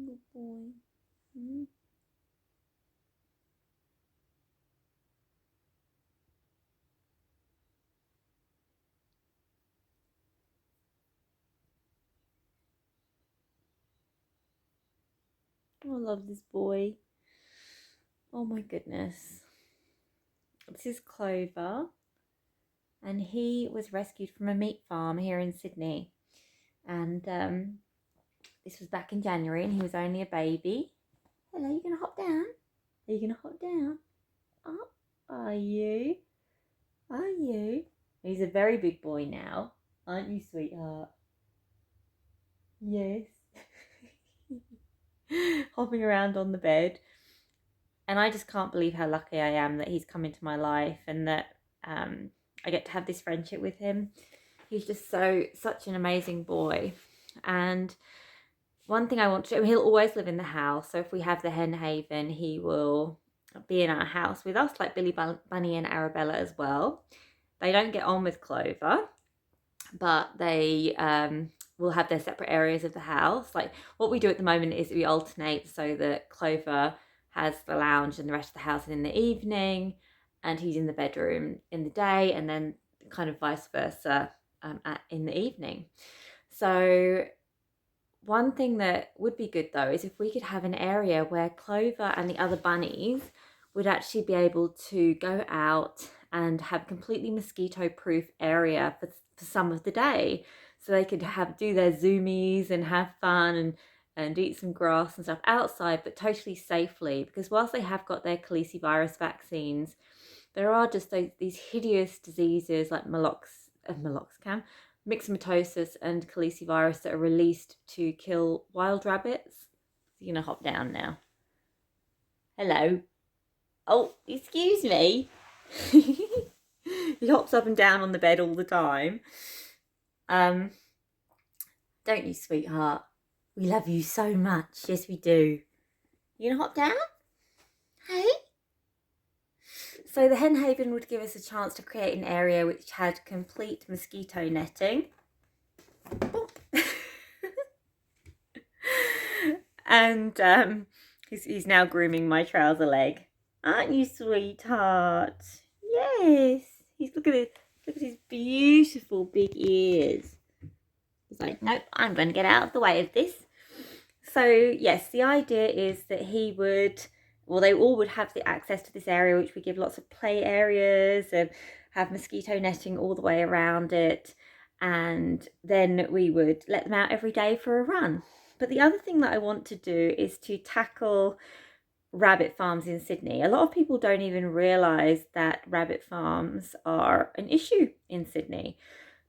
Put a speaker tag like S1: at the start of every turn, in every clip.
S1: Good boy. Mm. Oh, I love this boy. Oh my goodness. This is Clover, and he was rescued from a meat farm here in Sydney. And this was back in January, and he was only a baby. Hello, you gonna hop down? Are you gonna hop down? Oh, are you? Are you? He's a very big boy now, aren't you, sweetheart? Yes. Hopping around on the bed. And I just can't believe how lucky I am that he's come into my life and that I get to have this friendship with him. He's just such an amazing boy. And one thing I want to do, he'll always live in the house. So if we have the Hen Haven, he will be in our house with us, like Billy Bunny and Arabella as well. They don't get on with Clover, but they will have their separate areas of the house. Like what we do at the moment is we alternate so that Clover has the lounge and the rest of the house in the evening, and he's in the bedroom in the day, and then kind of vice versa in the evening. So one thing that would be good though is if we could have an area where Clover and the other bunnies would actually be able to go out and have a completely mosquito proof area for some of the day, so they could do their zoomies and have fun and eat some grass and stuff outside, but totally safely. Because whilst they have got their calicivirus vaccines, there are just these hideous diseases like myxomatosis and calicivirus that are released to kill wild rabbits. You're gonna hop down now. Hello. Oh, excuse me. He hops up and down on the bed all the time. Don't you, sweetheart? We love you so much. Yes, we do. You gonna hop down? Hey? So the Hen Haven would give us a chance to create an area which had complete mosquito netting. And he's now grooming my trouser leg. Aren't you, sweetheart? Yes. Look at his beautiful big ears. He's like, nope, I'm going to get out of the way of this. So yes, the idea is that they all would have the access to this area, which we give lots of play areas and have mosquito netting all the way around it. And then we would let them out every day for a run. But the other thing that I want to do is to tackle rabbit farms in Sydney. A lot of people don't even realise that rabbit farms are an issue in Sydney.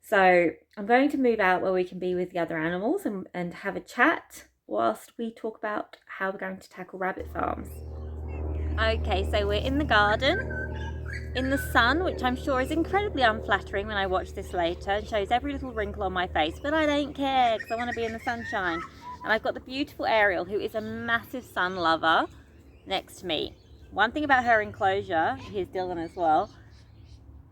S1: So I'm going to move out where we can be with the other animals and have a chat whilst we talk about how we're going to tackle rabbit farms. Okay, so we're in the garden, in the sun, which I'm sure is incredibly unflattering when I watch this later and shows every little wrinkle on my face, but I don't care because I want to be in the sunshine. And I've got the beautiful Ariel, who is a massive sun lover, next to me. One thing about her enclosure, here's Dylan as well,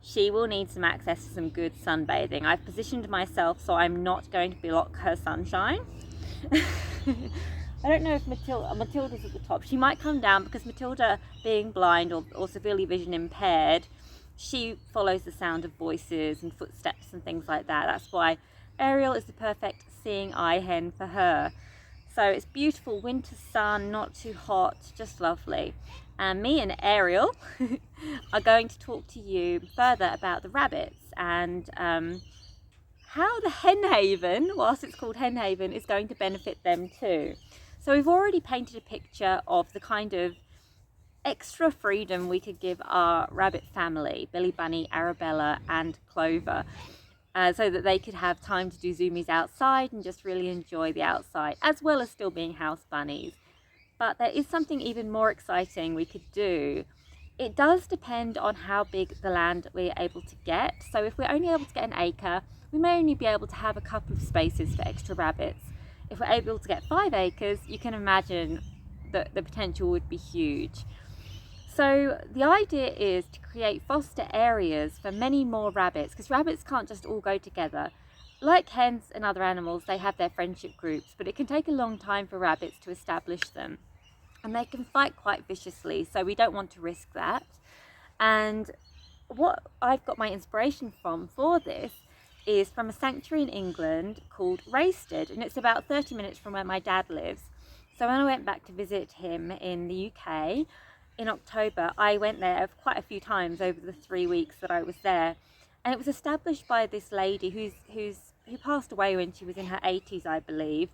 S1: she will need some access to some good sunbathing. I've positioned myself so I'm not going to block her sunshine. I don't know if Matilda's at the top. She might come down because Matilda, being blind or severely vision impaired, she follows the sound of voices and footsteps and things like that. That's why Ariel is the perfect seeing eye hen for her. So it's beautiful winter sun, not too hot, just lovely. And me and Ariel are going to talk to you further about the rabbits and how the Hen Haven, whilst it's called Hen Haven, is going to benefit them too. So we've already painted a picture of the kind of extra freedom we could give our rabbit family, Billy Bunny, Arabella and Clover, so that they could have time to do zoomies outside and just really enjoy the outside, as well as still being house bunnies. But there is something even more exciting we could do. It does depend on how big the land we're able to get. So if we're only able to get an acre, we may only be able to have a couple of spaces for extra rabbits. If we're able to get 5 acres, you can imagine that the potential would be huge. So the idea is to create foster areas for many more rabbits, because rabbits can't just all go together. like hens and other animals, they have their friendship groups, but it can take a long time for rabbits to establish them. And they can fight quite viciously, so we don't want to risk that. And what I've got my inspiration from for this is from a sanctuary in England called Raisted, and it's about 30 minutes from where my dad lives. So when I went back to visit him in the UK in October, I went there quite a few times over the 3 weeks that I was there. And it was established by this lady who passed away when she was in her 80s, I believe.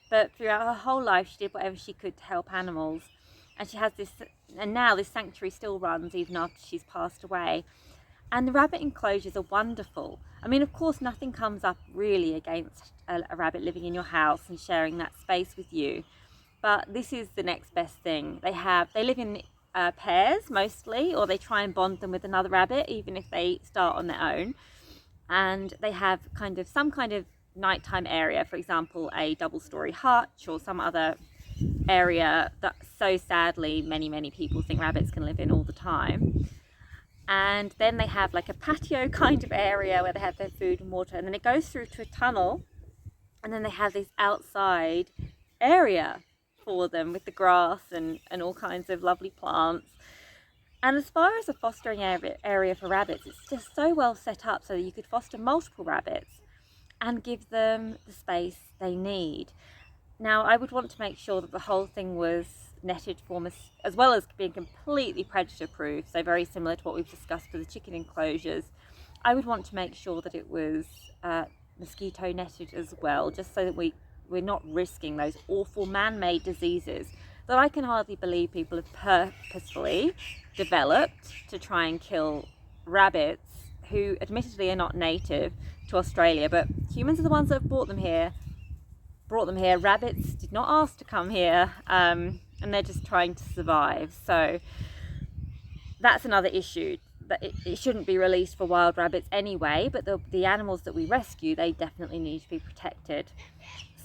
S1: But throughout her whole life, she did whatever she could to help animals. And she has this, and now this sanctuary still runs even after she's passed away. And the rabbit enclosures are wonderful. I mean, of course, nothing comes up really against a rabbit living in your house and sharing that space with you. But this is the next best thing. They live in pairs mostly, or they try and bond them with another rabbit, even if they start on their own. And they have some kind of nighttime area, for example, a double-story hutch or some other area that so sadly many people think rabbits can live in all the time. And then they have like a patio kind of area where they have their food and water, and then it goes through to a tunnel, and then they have this outside area for them with the grass and all kinds of lovely plants. And as far as a fostering area for rabbits, it's just so well set up so that you could foster multiple rabbits and give them the space they need. Now, I would want to make sure that the whole thing was netted form as well as being completely predator proof, so very similar to what we've discussed for the chicken enclosures. I would want to make sure that it was mosquito netted as well, just so that we're not risking those awful man-made diseases that I can hardly believe people have purposefully developed to try and kill rabbits who admittedly are not native to Australia, but humans are the ones that have brought them here. Rabbits did not ask to come here, and they're just trying to survive. So that's another issue, that it shouldn't be released for wild rabbits anyway, but the animals that we rescue, they definitely need to be protected.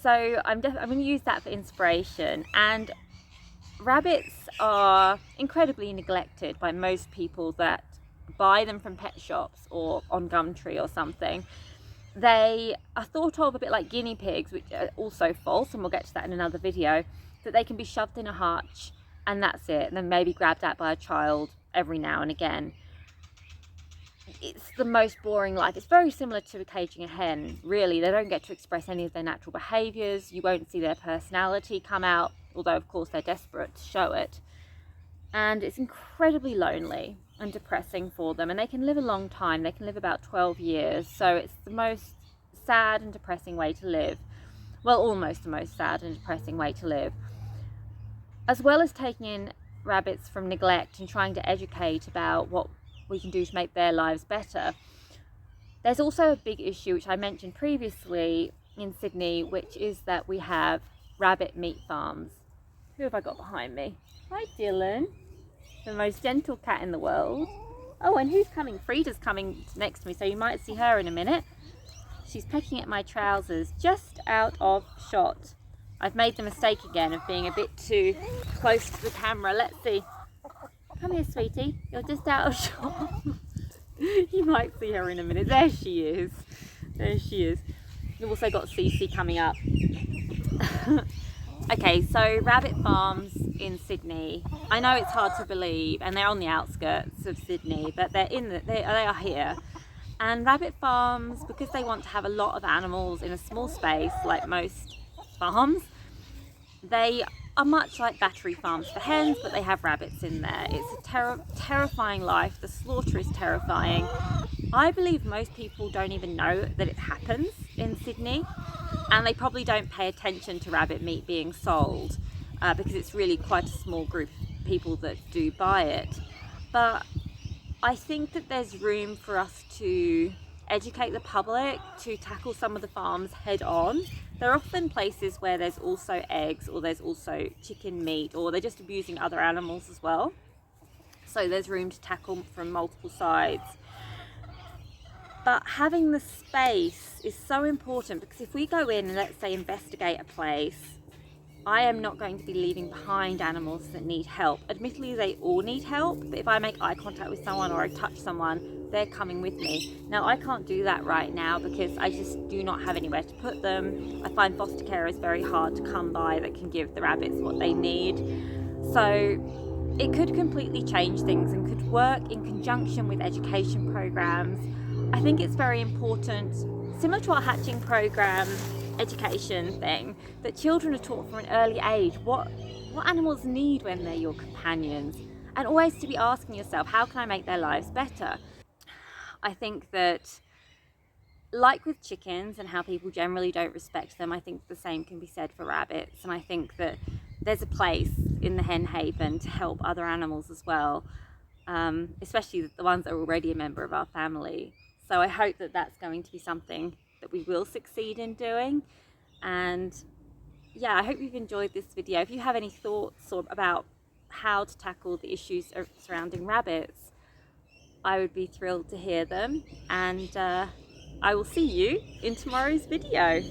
S1: So I'm going to use that for inspiration. And rabbits are incredibly neglected by most people that buy them from pet shops or on Gumtree or something. They are thought of a bit like guinea pigs, which are also false, and we'll get to that in another video, that they can be shoved in a hutch and that's it, and then maybe grabbed at by a child every now and again. It's the most boring life. It's very similar to caging a hen, really. They don't get to express any of their natural behaviours. You won't see their personality come out, although of course they're desperate to show it. And it's incredibly lonely and depressing for them, and they can live a long time. They can live about 12 years, so it's the most sad and depressing way to live. Well, almost the most sad and depressing way to live. As well as taking in rabbits from neglect and trying to educate about what we can do to make their lives better, there's also a big issue which I mentioned previously in Sydney, which is that we have rabbit meat farms. Who have I got behind me? Hi Dylan, the most gentle cat in the world. Oh, and who's coming? Frida's coming next to me, so you might see her in a minute. She's pecking at my trousers just out of shot. I've made the mistake again of being a bit too close to the camera. Let's see. Come here, sweetie. You're just out of shot. You might see her in a minute. There she is. There she is. We've also got Cece coming up. Okay, so rabbit farms in Sydney. I know it's hard to believe, and they're on the outskirts of Sydney, but they are here. And rabbit farms, because they want to have a lot of animals in a small space, like most farms, they are much like battery farms for hens, but they have rabbits in there. It's a terrifying life. The slaughter is terrifying. I believe most people don't even know that it happens in Sydney, and they probably don't pay attention to rabbit meat being sold because it's really quite a small group of people that do buy it. But I think that there's room for us to educate the public, to tackle some of the farms head on. There are often places where there's also eggs, or there's also chicken meat, or they're just abusing other animals as well. So there's room to tackle from multiple sides. But having the space is so important, because if we go in and let's say investigate a place, I am not going to be leaving behind animals that need help. Admittedly, they all need help, but if I make eye contact with someone or I touch someone, they're coming with me. Now, I can't do that right now because I just do not have anywhere to put them. I find foster carers very hard to come by that can give the rabbits what they need. So it could completely change things and could work in conjunction with education programs. I think it's very important, similar to our hatching program education thing, that children are taught from an early age what animals need when they're your companions, and always to be asking yourself, how can I make their lives better? I think that, like with chickens and how people generally don't respect them, I think the same can be said for rabbits. And I think that there's a place in the Hen Haven to help other animals as well, especially the ones that are already a member of our family. So I hope that that's going to be something that we will succeed in doing. And yeah, I hope you've enjoyed this video. If you have any thoughts about how to tackle the issues surrounding rabbits, I would be thrilled to hear them. And I will see you in tomorrow's video.